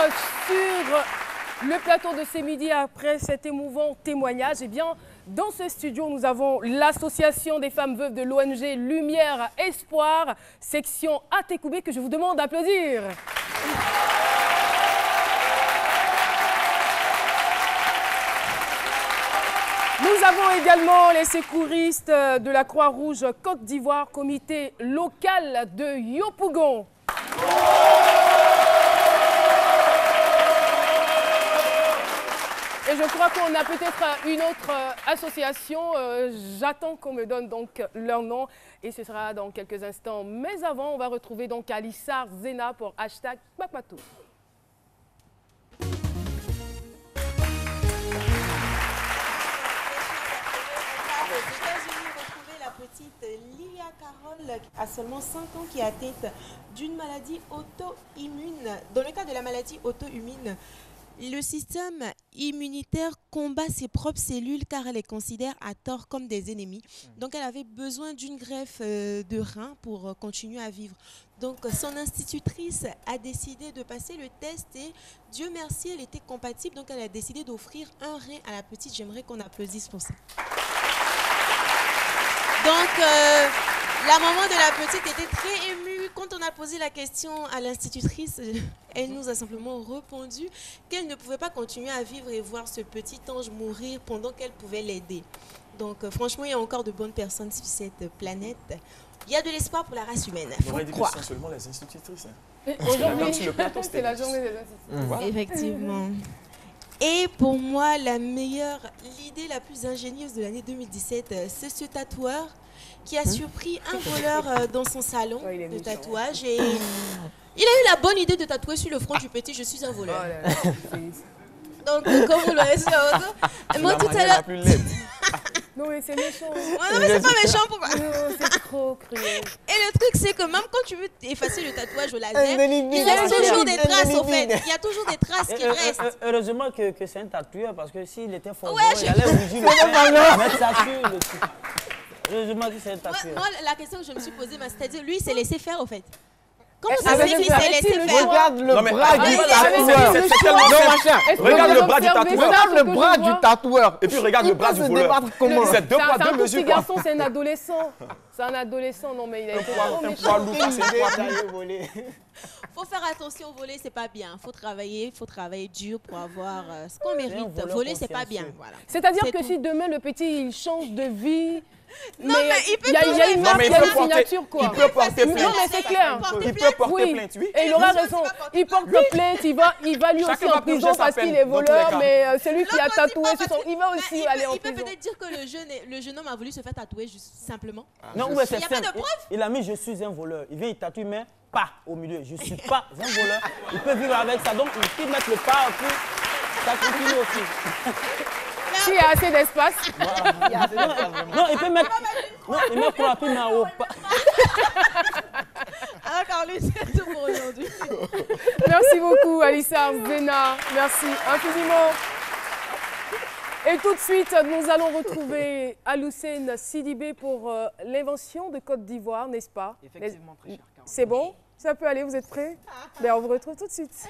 sur le plateau de ce midi après cet émouvant témoignage. Eh bien, dans ce studio, nous avons l'association des femmes veuves de l'ONG Lumière Espoir, section Atekoubé, que je vous demande d'applaudir. Nous avons également les secouristes de la Croix-Rouge Côte d'Ivoire, comité local de Yopougon. Et je crois qu'on a peut-être une autre association. J'attends qu'on me donne donc leur nom et ce sera dans quelques instants. Mais avant, on va retrouver donc Alissar Zena pour hashtag Bakmatou. Petite Lilia Carole a seulement 5 ans qui est atteinte d'une maladie auto-immune. Dans le cas de la maladie auto-immune, le système immunitaire combat ses propres cellules car elle les considère à tort comme des ennemis. Donc elle avait besoin d'une greffe de rein pour continuer à vivre. Donc son institutrice a décidé de passer le test et Dieu merci, elle était compatible. Donc elle a décidé d'offrir un rein à la petite. J'aimerais qu'on applaudisse pour ça. Donc, la maman de la petite était très émue. Quand on a posé la question à l'institutrice, elle nous a simplement répondu qu'elle ne pouvait pas continuer à vivre et voir ce petit ange mourir pendant qu'elle pouvait l'aider. Donc, franchement, il y a encore de bonnes personnes sur cette planète. Il y a de l'espoir pour la race humaine. On aurait dit que ce sont seulement les institutrices. Hein. Aujourd'hui, c'est la journée des institutrices. Effectivement. Et pour moi, l'idée la plus ingénieuse de l'année 2017, c'est ce tatoueur qui a surpris un voleur dans son salon de tatouage. Et il a eu la bonne idée de tatouer sur le front du petit « Je suis un voleur ». Donc, comme vous l'aurez sur la photo, moi tout à l'heure... Non, mais c'est méchant. Non, mais c'est pas méchant, pourquoi? Non, c'est trop cruel. Et le truc, c'est que même quand tu veux effacer le tatouage au laser, Indélébile. il reste toujours des traces, au fait. Indélébile. Il y a toujours des traces qui restent. Heureusement que c'est un tatoueur, parce que s'il était fort, Ouais, il allait rougir le faire, mettre ça sur le truc. Heureusement que c'est un tatoueur. Moi, la question que je me suis posée, c'est-à-dire, lui, il s'est laissé faire, au fait. Comment Est-ce ça que se fait qu'il c'est s'est laissé le faire? regarde le Non, mais bras du tatoueur. c'est tellement Non, simple. machin. Regarde le bras du tatoueur. Regarde le bras du tatoueur. Et puis regarde le bras du voleur. comment? C'est deux poids, C'est un deux tout mesures. petit garçon, c'est un adolescent. C'est un adolescent, non mais il a été trop méchant. Faut faire attention au voler, c'est pas bien. Faut travailler dur pour avoir ce qu'on mérite. voleur Voler, c'est pas bien. Voilà. C'est-à-dire C'est que tout. si demain le petit il change de vie, Non, mais il peut il y a toujours une faire marque, il y a une signature quoi. il peut porter Non plainte. mais c'est clair. Il peut porter Oui. plainte, oui. Et il aura raison. Il porte plainte, il va lui Chacun aussi va en prison purger sa parce qu'il peine, est dans tous les voleur, cas. mais celui qui a tatoué, il va aussi aller en Il peut prison. peut-être dire que le jeune homme a voulu se faire tatouer juste simplement. Non, Il ouais, n'y c'est a pas simple. de preuve. Il a mis je suis un voleur. Il vient, il tatoue, mais pas au milieu. Je suis pas un voleur. Il peut vivre avec ça. Donc, il peut mettre le pas, puis ça continue aussi. S'il y a assez d'espace. Non, il peut mettre. Non, il met quoi, puis en haut. Alors, Carlus, c'est tout pour aujourd'hui. Merci beaucoup, Alissa Zena. Merci infiniment. Et tout de suite, nous allons retrouver Aloussène Sidibé pour l'invention de Côte d'Ivoire, n'est-ce pas? Effectivement, très cher. C'est bon? Ça peut aller, vous êtes prêts? Ben, on vous retrouve tout de suite.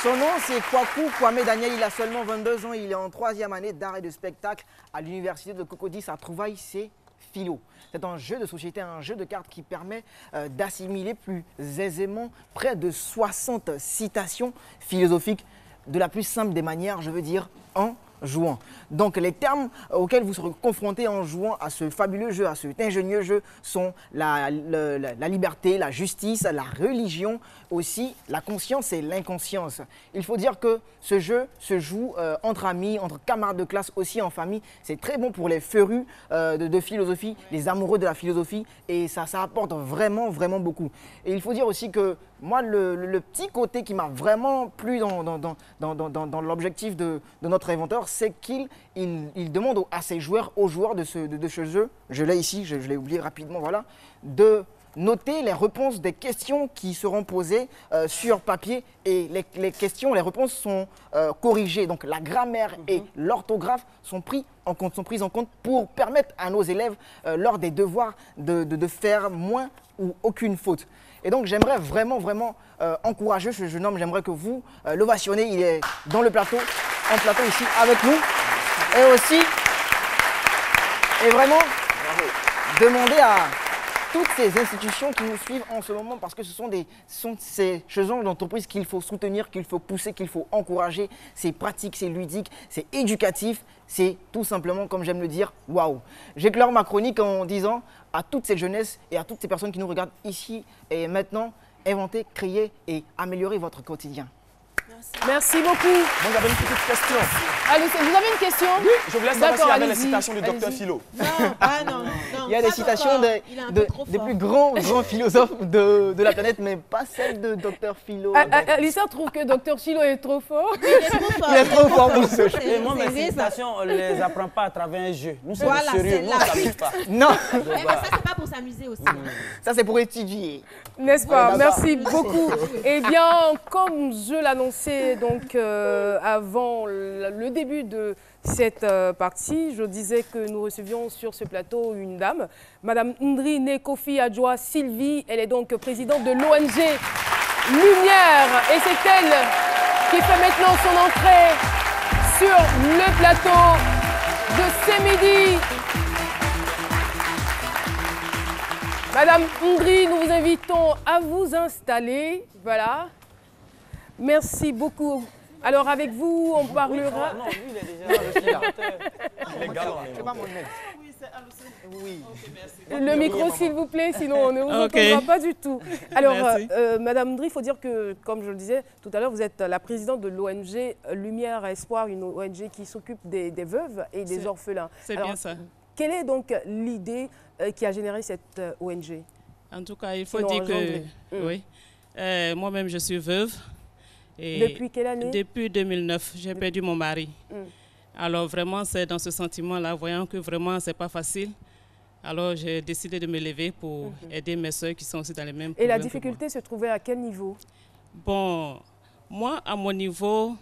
Son nom, c'est Kwaku Kwame Daniel. Il a seulement 22 ans. Il est en 3e année d'art et de spectacle à l'université de Cocody. Sa trouvaille, c'est philo. C'est un jeu de société, un jeu de cartes qui permet d'assimiler plus aisément près de 60 citations philosophiques de la plus simple des manières, je veux dire, en jouant. Donc les termes auxquels vous serez confrontés en jouant à ce fabuleux jeu, à cet ingénieux jeu, sont la liberté, la justice, la religion, aussi la conscience et l'inconscience. Il faut dire que ce jeu se joue entre amis, entre camarades de classe, aussi en famille. C'est très bon pour les férus de philosophie, les amoureux de la philosophie, et ça apporte vraiment, vraiment beaucoup. Et il faut dire aussi que moi, le petit côté qui m'a vraiment plu dans l'objectif de notre inventeur, c'est qu'il demande à ses joueurs, aux joueurs de ce jeu, je l'ai ici, je l'ai oublié rapidement, voilà, de noter les réponses des questions qui seront posées sur papier, et les questions, les réponses sont corrigées. Donc la grammaire et l'orthographe sont prises en compte pour permettre à nos élèves, lors des devoirs, de faire moins ou aucune faute. Et donc j'aimerais vraiment, vraiment encourager ce jeune homme. J'aimerais que vous l'ovationnez. Il est dans le plateau, en plateau ici avec nous. Et aussi, et vraiment, demander à toutes ces institutions qui nous suivent en ce moment, parce que ce sont ces genres d'entreprises qu'il faut soutenir, qu'il faut pousser, qu'il faut encourager. C'est pratique, c'est ludique, c'est éducatif, c'est tout simplement, comme j'aime le dire, waouh. J'éclaire ma chronique en disant à toute cette jeunesse et à toutes ces personnes qui nous regardent ici et maintenant, inventez, créez et améliorez votre quotidien. Merci beaucoup. Moi, j'avais une petite question. Allez, vous avez une question? Oui, je voulais savoir s'il y avait les allez-y, citations du docteur allez-y. Philo. Non. Il y a des citations des plus grands philosophes de la planète, mais pas celles de Dr Philo. Alissa trouve que Dr Philo est trop fort. Il est trop fort. Il est trop fort pour ce jeu. Et moi, mes citations, on ne les apprend pas à travers un jeu. Nous, c'est Voilà, sérieux, nous, on ne s'amuse pas. Non, Mais ça, c'est pas pour s'amuser aussi. ça c'est pour étudier. N'est-ce pas? Ouais, Merci beaucoup. Eh bien, comme je l'annonçais donc avant le début de cette partie, je disais que nous recevions sur ce plateau une dame, Madame Ndri Nekofi Adjoa Sylvie. Elle est donc présidente de l'ONG Lumière, et c'est elle qui fait maintenant son entrée sur le plateau de ce midi. Madame Ndri, nous vous invitons à vous installer. Voilà. Merci beaucoup. Alors avec vous, on parlera... Non, lui, il est déjà Les gars, C'est pas mon aide. Oui. Le micro, s'il vous plaît, sinon on ne vous entendra pas du tout. Alors, Madame Ndri, il faut dire que, comme je le disais tout à l'heure, vous êtes la présidente de l'ONG Lumière Espoir, une ONG qui s'occupe des veuves et des orphelins. C'est bien ça. Quelle est donc l'idée qui a généré cette ONG? En tout cas, il faut dire que oui, moi-même, je suis veuve. Et depuis quelle année? Depuis 2009, j'ai perdu mon mari. Alors vraiment, c'est dans ce sentiment-là, voyant que vraiment, c'est pas facile. Alors j'ai décidé de me lever pour aider mes soeurs qui sont aussi dans les mêmes problèmes. Et la difficulté se trouvait à quel niveau? Bon, moi, à mon niveau,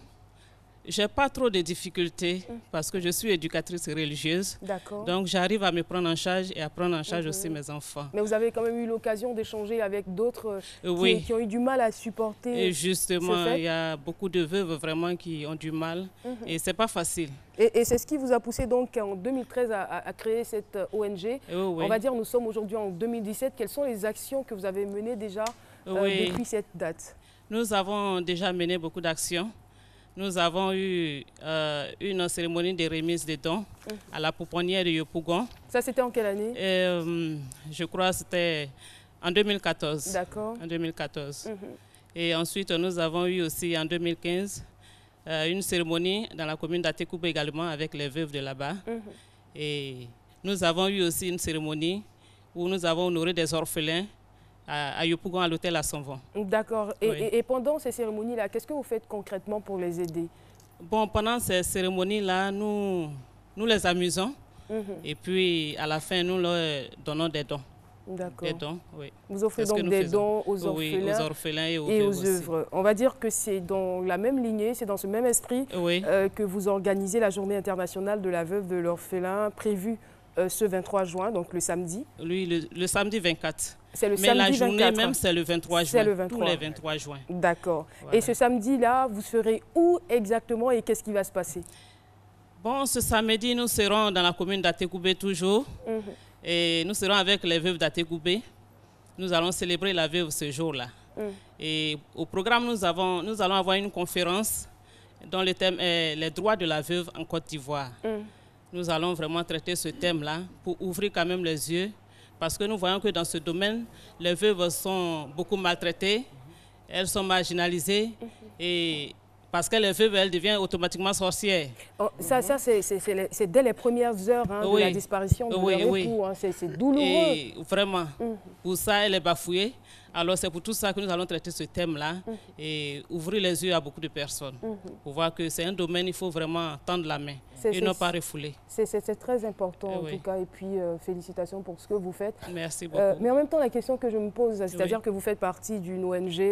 j'ai pas trop de difficultés parce que je suis éducatrice religieuse. D'accord. Donc, j'arrive à me prendre en charge et à prendre en charge aussi mes enfants. Mais vous avez quand même eu l'occasion d'échanger avec d'autres qui ont eu du mal à supporter. Et justement, il y a beaucoup de veuves vraiment qui ont du mal et c'est pas facile. Et c'est ce qui vous a poussé donc en 2013 à créer cette ONG. Oui. On va dire, nous sommes aujourd'hui en 2017. Quelles sont les actions que vous avez menées déjà depuis cette date? Nous avons déjà mené beaucoup d'actions. Nous avons eu une cérémonie de remise des dons à la pouponnière de Yopougon. Ça, c'était en quelle année? Je crois que c'était en 2014. D'accord. En 2014. Et ensuite, nous avons eu aussi en 2015 une cérémonie dans la commune d'Atekoubé également avec les veuves de là-bas. Et nous avons eu aussi une cérémonie où nous avons honoré des orphelins à Yopougon, à l'hôtel à Sanvon. D'accord. Et pendant ces cérémonies-là, qu'est-ce que vous faites concrètement pour les aider? Bon, pendant ces cérémonies-là, nous les amusons. Et puis, à la fin, nous leur donnons des dons. D'accord. Des dons, oui. Vous offrez donc des dons aux orphelins, oui, aux orphelins et aux œuvres. On va dire que c'est dans la même lignée, c'est dans ce même esprit que vous organisez la journée internationale de la veuve de l'orphelin prévue ce 23 juin, donc le samedi. Oui, le samedi 24. C'est le Mais samedi 24. la journée même, c'est le 23 juin. C'est le 23. Tous les 23 juin. D'accord. Voilà. Et ce samedi-là, vous serez où exactement et qu'est-ce qui va se passer? Bon, ce samedi, nous serons dans la commune d'Atekoubé toujours. Et nous serons avec les veuves d'Atekoubé. Nous allons célébrer la veuve ce jour-là. Et au programme, nous allons avoir une conférence dont le thème est les droits de la veuve en Côte d'Ivoire. Nous allons vraiment traiter ce thème-là pour ouvrir quand même les yeux parce que nous voyons que dans ce domaine, les veuves sont beaucoup maltraitées, elles sont marginalisées et parce que les veuves, elles deviennent automatiquement sorcières. Oh, ça c'est dès les premières heures de la disparition de leur époux. Hein, c'est douloureux. Et vraiment, pour ça, elle est bafouillée. Alors c'est pour tout ça que nous allons traiter ce thème-là et ouvrir les yeux à beaucoup de personnes pour voir que c'est un domaine, il faut vraiment tendre la main et ne pas refouler. C'est très important en tout cas et puis félicitations pour ce que vous faites. Merci beaucoup. Mais en même temps, la question que je me pose, c'est-à-dire que vous faites partie d'une ONG,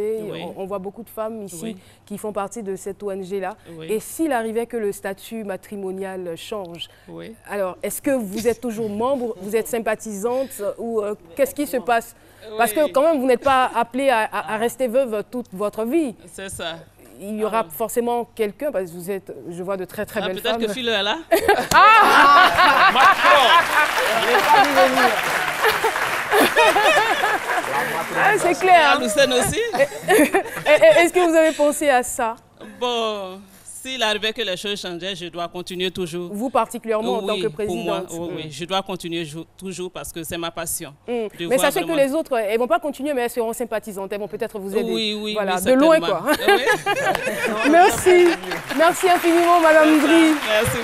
on voit beaucoup de femmes ici qui font partie de cette ONG-là. Et s'il arrivait que le statut matrimonial change, alors est-ce que vous êtes toujours membre, vous êtes sympathisante ou qu'est-ce qui se passe? Parce que quand même, vous n'êtes pas appelée à rester veuve toute votre vie. C'est ça. Il y aura forcément quelqu'un, parce que vous êtes, je vois de très très belles femmes. Peut-être que Philo est là. C'est clair. Lucène aussi. Est-ce que vous avez pensé à ça? Bon, s'il arrivait que les choses changeaient, je dois continuer toujours. Vous particulièrement en tant que présidente? Pour moi, oui, je dois continuer toujours parce que c'est ma passion. Mais sachez que les autres, elles ne vont pas continuer, mais elles seront sympathisantes. Elles vont peut-être vous aider. Oui, voilà, oui, de loin, quoi. Merci. Merci infiniment, Madame Dri,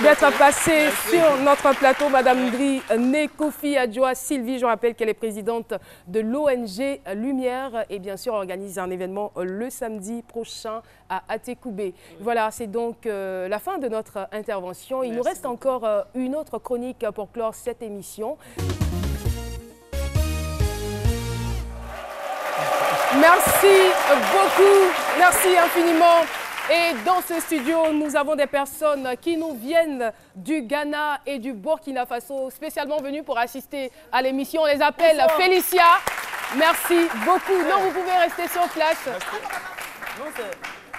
d'être passée sur notre plateau. Madame Dri Nekofi Adjoa Sylvie, je rappelle qu'elle est présidente de l'ONG Lumière et bien sûr organise un événement le samedi prochain à Atekoubé. Voilà, c'est donc la fin de notre intervention. Il nous reste encore une autre chronique pour clore cette émission. Merci beaucoup, merci infiniment. Et dans ce studio, nous avons des personnes qui nous viennent du Ghana et du Burkina Faso, spécialement venues pour assister à l'émission. On les appelle Félicia. Merci beaucoup. Non, vous pouvez rester sur place.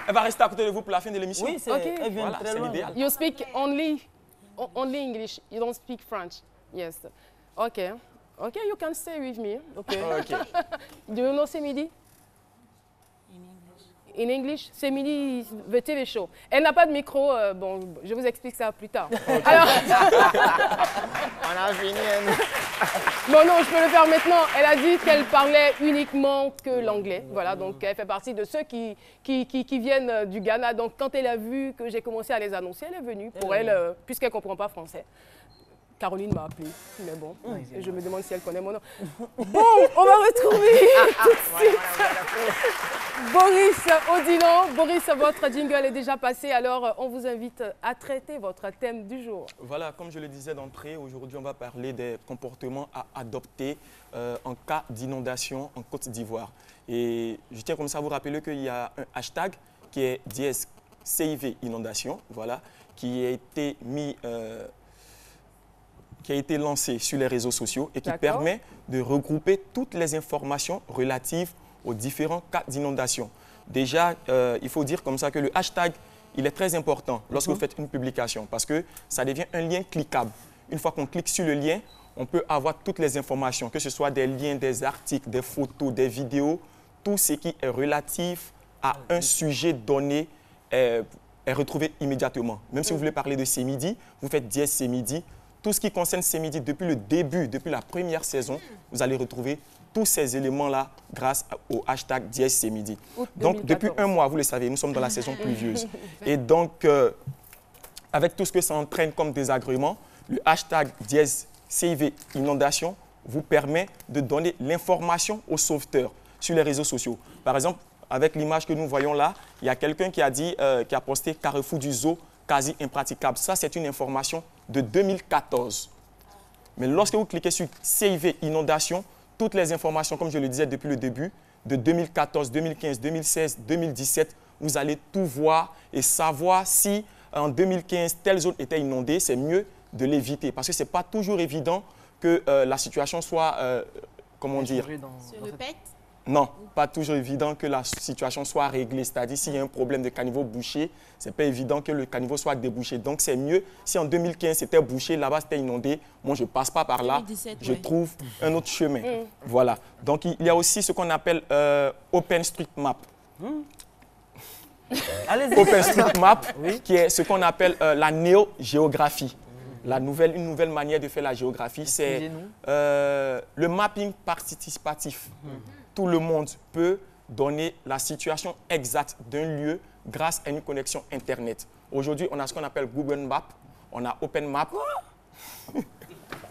Elle va rester à côté de vous pour la fin de l'émission. Oui, c'est voilà, l'idéal. You speak only English. You don't speak French. Yes. Okay. Okay, you can stay with me. Okay. Do you know Semidi? In English, Semidi, the TV show. Elle n'a pas de micro. Bon, je vous explique ça plus tard. Alors... On a fini. Bon, non, je peux le faire maintenant. Elle a dit qu'elle parlait uniquement que l'anglais. Voilà, donc elle fait partie de ceux qui viennent du Ghana. Donc quand elle a vu que j'ai commencé à les annoncer, elle est venue pour elle, puisqu'elle ne comprend pas français. Caroline m'a appelé, mais bon, et je me demande si elle connaît mon nom. Bon, on va retrouver tout de suite Boris Odilon. Boris, votre jingle est déjà passé, alors on vous invite à traiter votre thème du jour. Voilà, comme je le disais d'entrée, aujourd'hui on va parler des comportements à adopter en cas d'inondation en Côte d'Ivoire. Et je tiens comme ça à vous rappeler qu'il y a un hashtag qui est #CIV inondation, voilà, qui a été mis... qui a été lancé sur les réseaux sociaux et qui permet de regrouper toutes les informations relatives aux différents cas d'inondation. Déjà, il faut dire comme ça que le hashtag, il est très important lorsque vous faites une publication parce que ça devient un lien cliquable. Une fois qu'on clique sur le lien, on peut avoir toutes les informations, que ce soit des liens, des articles, des photos, des vidéos, tout ce qui est relatif à un sujet donné est retrouvé immédiatement. Même si vous voulez parler de CMidi, vous faites #CMidi. Tout ce qui concerne CMidi depuis le début, depuis la première saison, vous allez retrouver tous ces éléments-là grâce au hashtag #CMidi. Donc, depuis un mois, vous le savez, nous sommes dans la saison pluvieuse. Et donc, avec tout ce que ça entraîne comme désagrément, le hashtag #CIV inondation vous permet de donner l'information aux sauveteurs sur les réseaux sociaux. Par exemple, avec l'image que nous voyons là, il y a quelqu'un qui a dit, qui a posté Carrefour du Zoo quasi impraticable. Ça, c'est une information de 2014. Mais lorsque vous cliquez sur CIV inondation, toutes les informations, comme je le disais depuis le début, de 2014, 2015, 2016, 2017, vous allez tout voir et savoir si en 2015, telle zone était inondée, c'est mieux de l'éviter. Parce que ce n'est pas toujours évident que la situation soit, comment dire... Se répète? Non, pas toujours évident que la situation soit réglée. C'est-à-dire, s'il y a un problème de caniveau bouché, ce n'est pas évident que le caniveau soit débouché. Donc, c'est mieux si en 2015, c'était bouché, là-bas, c'était inondé. Moi, je ne passe pas par là. 2017, je trouve un autre chemin. Voilà. Donc, il y a aussi ce qu'on appelle OpenStreetMap. OpenStreetMap, qui est ce qu'on appelle la néogéographie. Une nouvelle manière de faire la géographie, c'est le mapping participatif. Tout le monde peut donner la situation exacte d'un lieu grâce à une connexion Internet. Aujourd'hui, on a ce qu'on appelle Google Maps, on a OpenMap.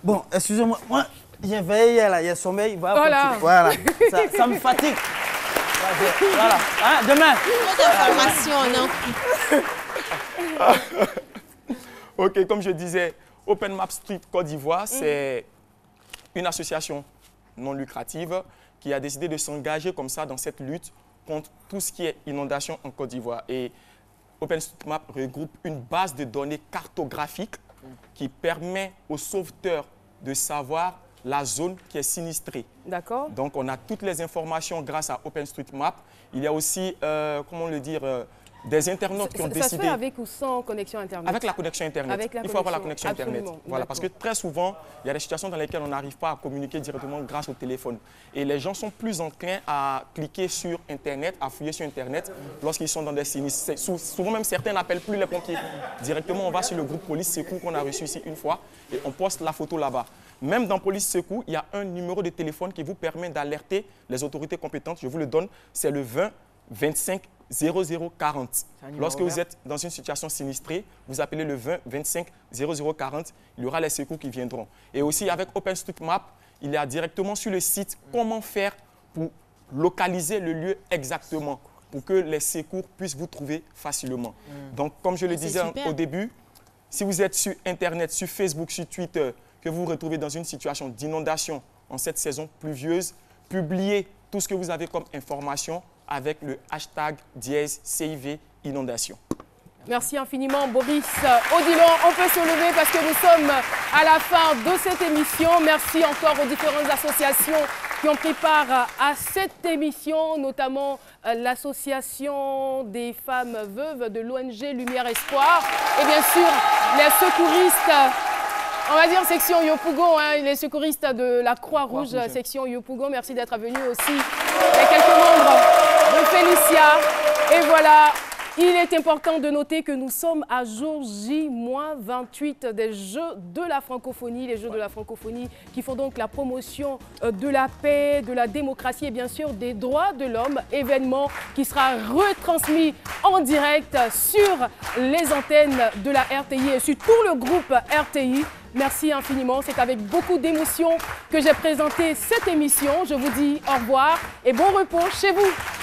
Bon, excusez-moi, moi, j'ai veillé, il y a sommeil. Voilà, ça me fatigue. Voilà, hein, demain. Ok, comme je disais, OpenMap Street Côte d'Ivoire, c'est une association non lucrative qui a décidé de s'engager comme ça dans cette lutte contre tout ce qui est inondation en Côte d'Ivoire. Et OpenStreetMap regroupe une base de données cartographiques qui permet aux sauveteurs de savoir la zone qui est sinistrée. D'accord. Donc, on a toutes les informations grâce à OpenStreetMap. Il y a aussi, comment le dire, des internautes qui ont décidé... Ça se fait avec ou sans connexion Internet? Avec la connexion Internet. Il faut avoir la connexion Internet. Voilà, parce que très souvent, il y a des situations dans lesquelles on n'arrive pas à communiquer directement grâce au téléphone. Et les gens sont plus enclins à cliquer sur Internet, à fouiller sur Internet lorsqu'ils sont dans des sinistres. Souvent même, certains n'appellent plus les pompiers. Directement, on va sur le groupe Police Secours qu'on a reçu ici une fois et on poste la photo là-bas. Même dans Police Secours, il y a un numéro de téléphone qui vous permet d'alerter les autorités compétentes. Je vous le donne, c'est le 20 25 0040. Lorsque vous êtes dans une situation sinistrée, vous appelez le 20 25 0040, il y aura les secours qui viendront. Et aussi avec OpenStreetMap, il y a directement sur le site comment faire pour localiser le lieu exactement, pour que les secours puissent vous trouver facilement. Donc, comme je le disais au début, si vous êtes sur Internet, sur Facebook, sur Twitter, que vous vous retrouvez dans une situation d'inondation en cette saison pluvieuse, publiez tout ce que vous avez comme information avec le hashtag #CIV inondation. Merci infiniment, Boris Odilon. On peut se lever parce que nous sommes à la fin de cette émission. Merci encore aux différentes associations qui ont pris part à cette émission, notamment l'association des femmes veuves de l'ONG Lumière Espoir et bien sûr les secouristes. On va dire section Yopougon, hein, les secouristes de la Croix-Rouge, section Yopougon. Merci d'être venus aussi. Il y a quelques membres de Félicia. Et voilà, il est important de noter que nous sommes à jour J-28 des Jeux de la francophonie. Les Jeux de la francophonie qui font donc la promotion de la paix, de la démocratie et bien sûr des droits de l'homme. Événement qui sera retransmis en direct sur les antennes de la RTI et sur tout le groupe RTI. Merci infiniment. C'est avec beaucoup d'émotion que j'ai présenté cette émission. Je vous dis au revoir et bon repos chez vous.